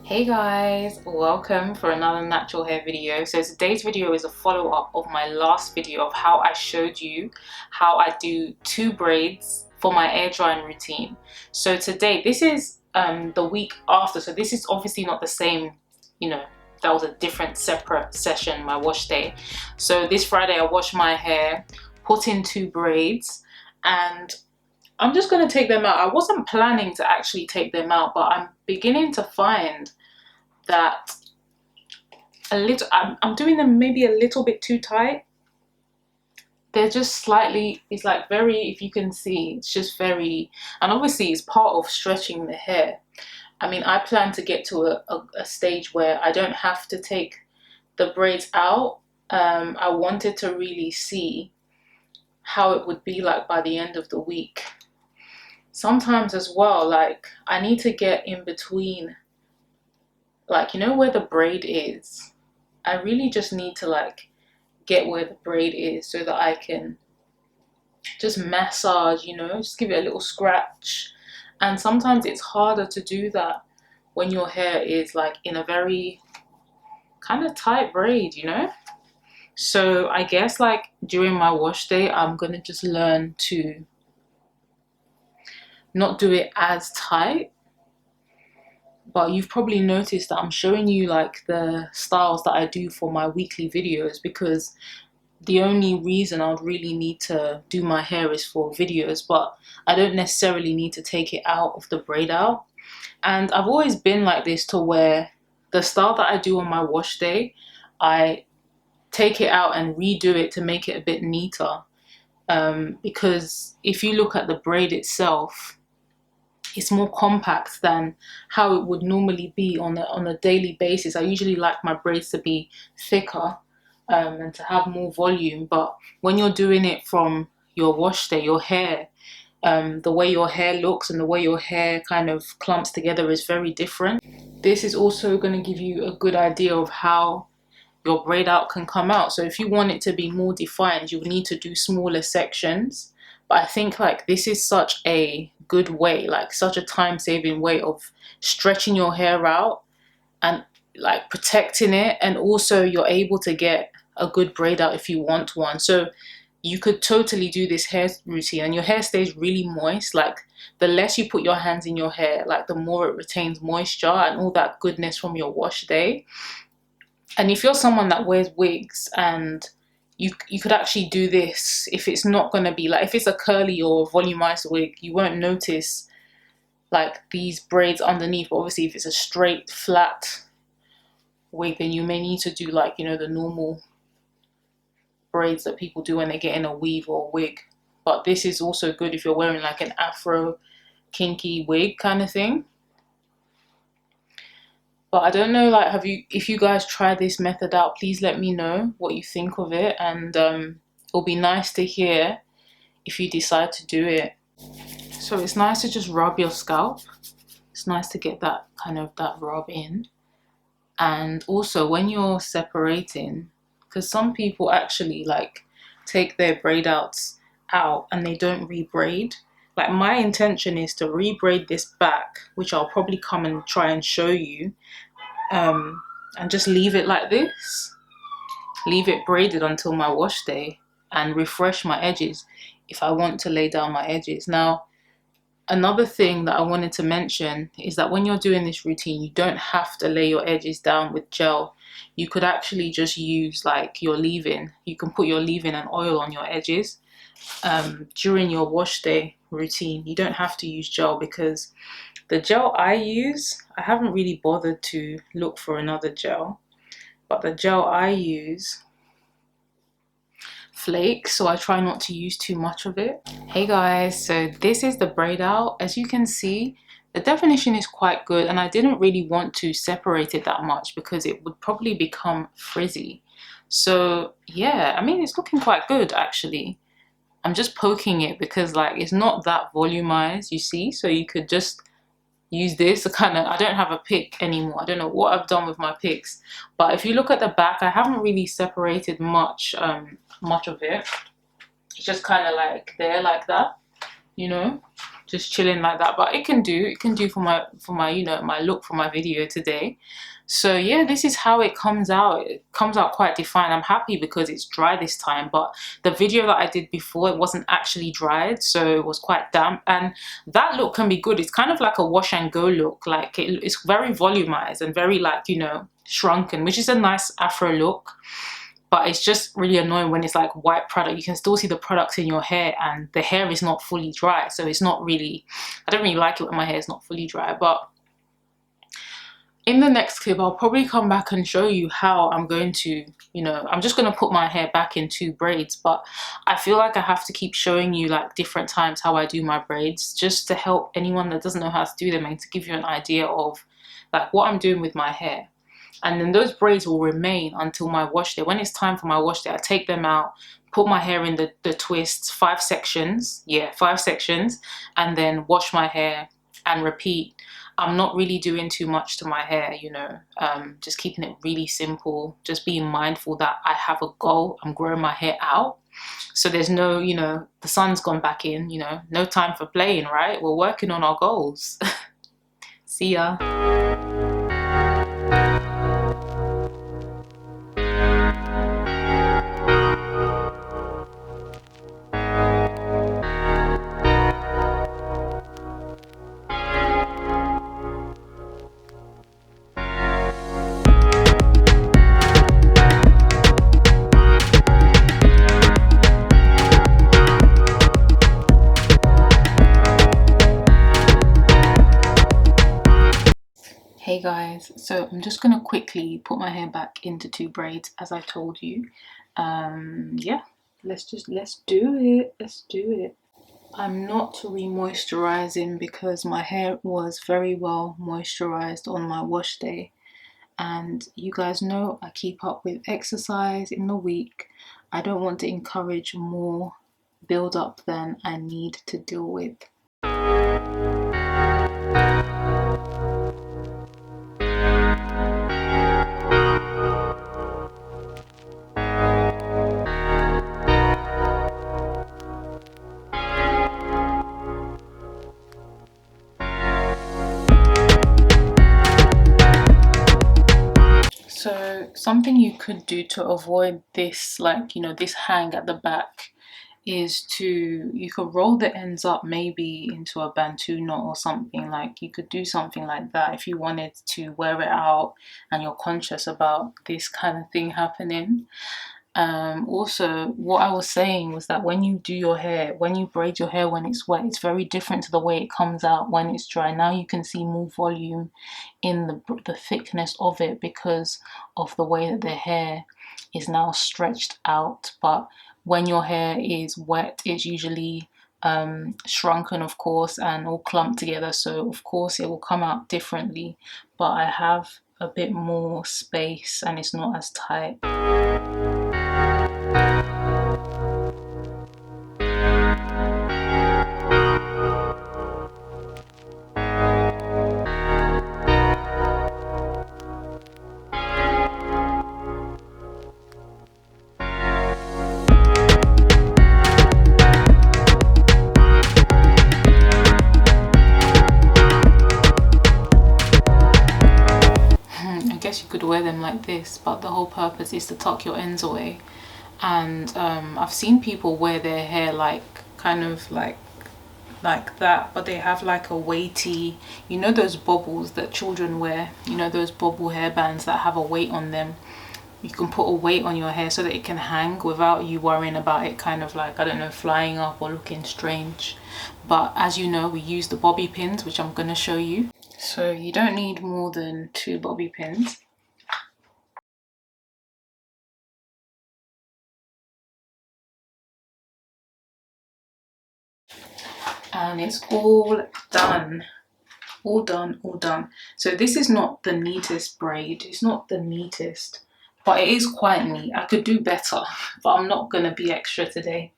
Hey guys, welcome for another natural hair video. So today's video is a follow-up of my last video of how I showed you how I do 2 braids for my air drying routine. So today, this is the week after, so this is obviously not the same, that was a different separate session, my wash day. So this Friday I washed my hair, put in 2 braids, and I'm just going to take them out. I wasn't planning to actually take them out, but I'm beginning to find that I'm doing them maybe a little bit too tight. They're just slightly, it's like very, if you can see, it's just very, and obviously it's part of stretching the hair. I mean, I plan to get to a stage where I don't have to take the braids out. I wanted to really see how it would be like by the end of the week. Sometimes as well, like I need to get in between, like, you know where the braid is? I really just need to like get where the braid is so that I can just massage, just give it a little scratch. And sometimes it's harder to do that when your hair is like in a very kind of tight braid, So I guess like during my wash day, I'm gonna just learn to not do it as tight. But you've probably noticed that I'm showing you like the styles that I do for my weekly videos, because the only reason I would really need to do my hair is for videos, but I don't necessarily need to take it out of the braid out. And I've always been like this, to where the style that I do on my wash day, I take it out and redo it to make it a bit neater. Because if you look at the braid itself, it's more compact than how it would normally be on a daily basis. I usually like my braids to be thicker and to have more volume, but when you're doing it from your wash day, your hair, the way your hair looks and the way your hair kind of clumps together is very different. This is also going to give you a good idea of how your braid out can come out. So if you want it to be more defined, you need to do smaller sections. But I think like this is such a good way, like such a time-saving way of stretching your hair out and like protecting it, and also you're able to get a good braid out if you want one. So you could totally do this hair routine and your hair stays really moist. Like the less you put your hands in your hair, like the more it retains moisture and all that goodness from your wash day. And if you're someone that wears wigs, and you could actually do this, if it's not going to be like, if it's a curly or volumized wig, you won't notice like these braids underneath. But obviously if it's a straight flat wig, then you may need to do like, the normal braids that people do when they get in a weave or a wig. But this is also good if you're wearing like an afro kinky wig kind of thing. But I don't know, like, if you guys try this method out, please let me know what you think of it. And it'll be nice to hear if you decide to do it. So it's nice to just rub your scalp. It's nice to get that kind of that rub in. And also when you're separating, because some people actually like take their braid outs out and they don't rebraid. Like my intention is to rebraid this back, which I'll probably come and try and show you, and just leave it like this. Leave it braided until my wash day and refresh my edges if I want to lay down my edges. Now, another thing that I wanted to mention is that when you're doing this routine, you don't have to lay your edges down with gel. You could actually just use like your leave-in. You can put your leave-in and oil on your edges during your wash day routine. You don't have to use gel, because the gel I use, I haven't really bothered to look for another gel, but the gel I use flakes, so I try not to use too much of it. Hey guys, so this is the braid out. As you can see, the definition is quite good, and I didn't really want to separate it that much because it would probably become frizzy. So yeah, I mean, it's looking quite good actually. I'm just poking it because like it's not that volumized, you see, so you could just use this to kind of, I don't have a pick anymore. I don't know what I've done with my picks, but if you look at the back, I haven't really separated much of it. It's just kind of like there like that, just chilling like that. But it can do for my you know, my look for my video today. So yeah, this is how it comes out. It comes out quite defined. I'm happy because it's dry this time, but the video that I did before, it wasn't actually dried, so it was quite damp, and that look can be good. It's kind of like a wash and go look. Like it's very volumized and very, like, you know, shrunken, which is a nice afro look. But it's just really annoying when it's like white product. You can still see the products in your hair and the hair is not fully dry. So it's not really, I don't really like it when my hair is not fully dry. But in the next clip, I'll probably come back and show you how I'm going to, you know, I'm just going to put my hair back into braids. But I feel like I have to keep showing you like different times how I do my braids, just to help anyone that doesn't know how to do them and to give you an idea of like what I'm doing with my hair. And then those braids will remain until my wash day. When it's time for my wash day, I take them out, put my hair in the twists, 5 sections, yeah, 5 sections, and then wash my hair and repeat. I'm not really doing too much to my hair, you know, just keeping it really simple, just being mindful that I have a goal. I'm growing my hair out. So there's no, you know, the sun's gone back in, you know, no time for playing, right? We're working on our goals. See ya. Hey guys, so I'm just gonna quickly put my hair back into 2 braids as I told you. Yeah, let's do it. I'm not re-moisturizing because my hair was very well moisturized on my wash day, and you guys know I keep up with exercise in the week. I don't want to encourage more build up than I need to deal with. So something you could do to avoid this, like, you know, this hang at the back, is you could roll the ends up maybe into a bantu knot or something. Like, you could do something like that if you wanted to wear it out and you're conscious about this kind of thing happening. Also, what I was saying was that when you do your hair, when you braid your hair when it's wet, it's very different to the way it comes out when it's dry. Now you can see more volume in the thickness of it because of the way that the hair is now stretched out. But when your hair is wet, it's usually shrunken, of course, and all clumped together, so of course it will come out differently. But I have a bit more space and it's not as tight. You could wear them like this, but the whole purpose is to tuck your ends away. And I've seen people wear their hair like kind of like that, but they have like a weighty, you know, those bobbles that children wear, you know, those bobble hairbands that have a weight on them. You can put a weight on your hair so that it can hang without you worrying about it kind of like, I don't know, flying up or looking strange. But as you know, we use the bobby pins, which I'm going to show you. So you don't need more than 2 bobby pins. And it's all done. All done. So this is not the neatest braid. It's not the neatest, but it is quite neat. I could do better, but I'm not gonna be extra today.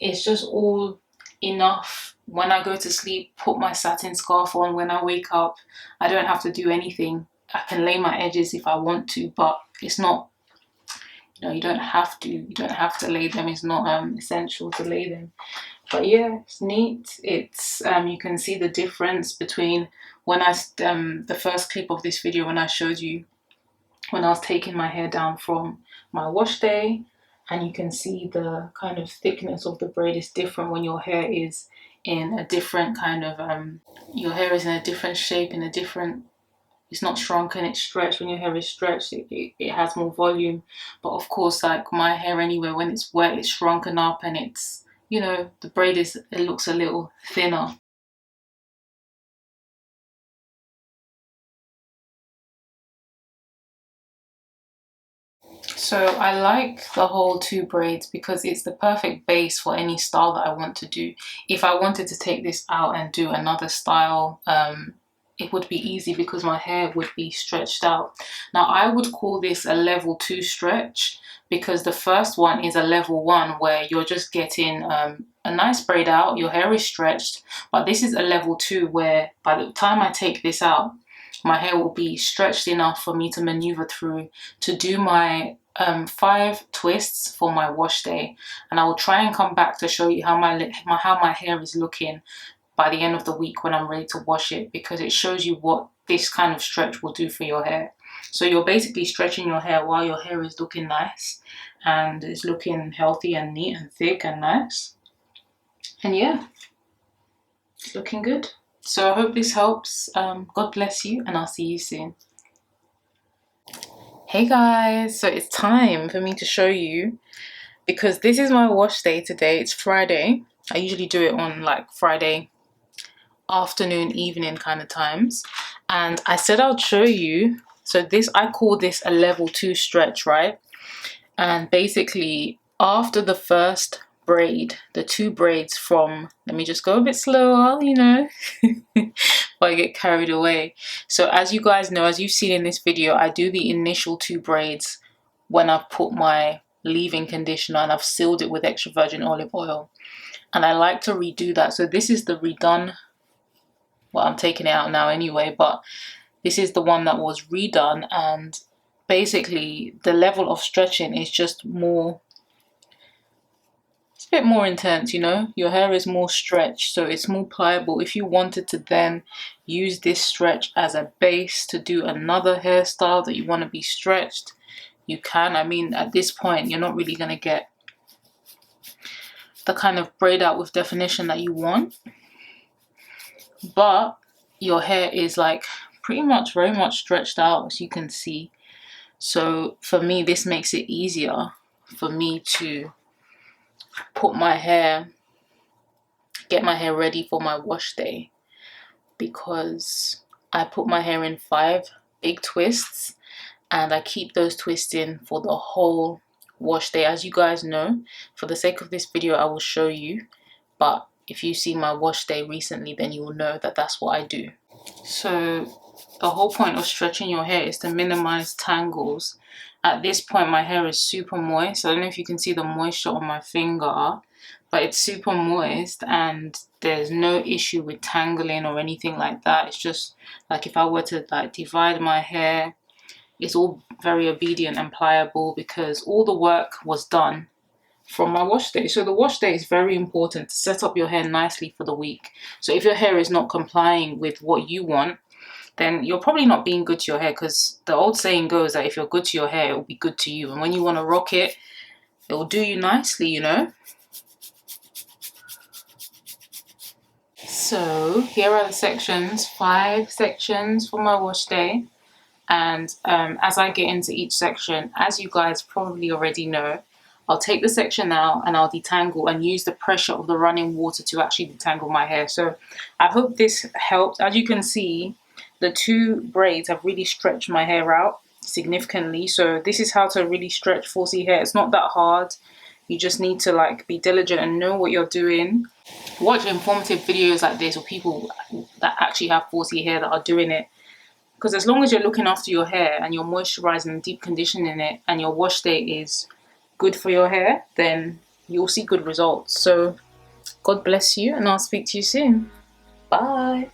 It's just all enough. When I go to sleep, put my satin scarf on. When I wake up, I don't have to do anything. I can lay my edges if I want to, but it's not You know, you don't have to lay them. It's not essential to lay them. But yeah, it's neat. It's you can see the difference between when I the first clip of this video, when I showed you when I was taking my hair down from my wash day, and you can see the kind of thickness of the braid is different when your hair is in a different kind of your hair is in a different shape, in a different, it's not shrunken, it's stretched. When your hair is stretched, it has more volume. But of course, like my hair anyway, when it's wet, it's shrunken up, and it's, you know, the braid is, it looks a little thinner. So I like the whole two braids because it's the perfect base for any style that I want to do. If I wanted to take this out and do another style, it would be easy because my hair would be stretched out. Now I would call this a level 2 stretch because the first one is a level 1 where you're just getting a nice braid out, your hair is stretched, but this is a level 2 where by the time I take this out, my hair will be stretched enough for me to maneuver through to do my 5 twists for my wash day. And I will try and come back to show you how my hair is looking by the end of the week when I'm ready to wash it, because it shows you what this kind of stretch will do for your hair. So you're basically stretching your hair while your hair is looking nice and it's looking healthy and neat and thick and nice. And yeah, it's looking good. So I hope this helps. God bless you, and I'll see you soon. Hey guys, so it's time for me to show you, because this is my wash day today. It's Friday. I usually do it on like Friday afternoon, evening kind of times. And I said I'll show you. So this, I call this a level 2 stretch, right? And basically after the first braid, the 2 braids from, let me just go a bit slower, you know, before I get carried away. So as you guys know, as you've seen in this video, I do the initial 2 braids when I've put my leave-in conditioner and I've sealed it with extra virgin olive oil. And I like to redo that. So this is the redone, well, I'm taking it out now anyway, but this is the one that was redone, and basically the level of stretching is just more, it's a bit more intense, you know. Your hair is more stretched, so it's more pliable. If you wanted to then use this stretch as a base to do another hairstyle that you want to be stretched, you can. I mean, at this point you're not really going to get the kind of braid out with definition that you want, but your hair is like pretty much very much stretched out, as you can see. So for me, this makes it easier for me to put my hair, get my hair ready for my wash day, because I put my hair in 5 big twists and I keep those twists in for the whole wash day. As you guys know, for the sake of this video I will show you, but if you see my wash day recently, then you will know that that's what I do. So the whole point of stretching your hair is to minimize tangles. At this point my hair is super moist. I don't know if you can see the moisture on my finger, but it's super moist and there's no issue with tangling or anything like that. It's just like if I were to like divide my hair, it's all very obedient and pliable because all the work was done from my wash day. So the wash day is very important to set up your hair nicely for the week. So if your hair is not complying with what you want, then you're probably not being good to your hair, because the old saying goes that if you're good to your hair, it will be good to you. And when you want to rock it, it will do you nicely, you know. So here are the sections, 5 sections for my wash day. And as I get into each section, as you guys probably already know, I'll take the section out and I'll detangle and use the pressure of the running water to actually detangle my hair. So I hope this helped. As you can see, the 2 braids have really stretched my hair out significantly. So this is how to really stretch 4C hair. It's not that hard. You just need to like be diligent and know what you're doing. Watch informative videos like this, or people that actually have 4C hair that are doing it. Because as long as you're looking after your hair and you're moisturizing and deep conditioning it, and your wash day is good for your hair, then you'll see good results. So God bless you, and I'll speak to you soon. Bye.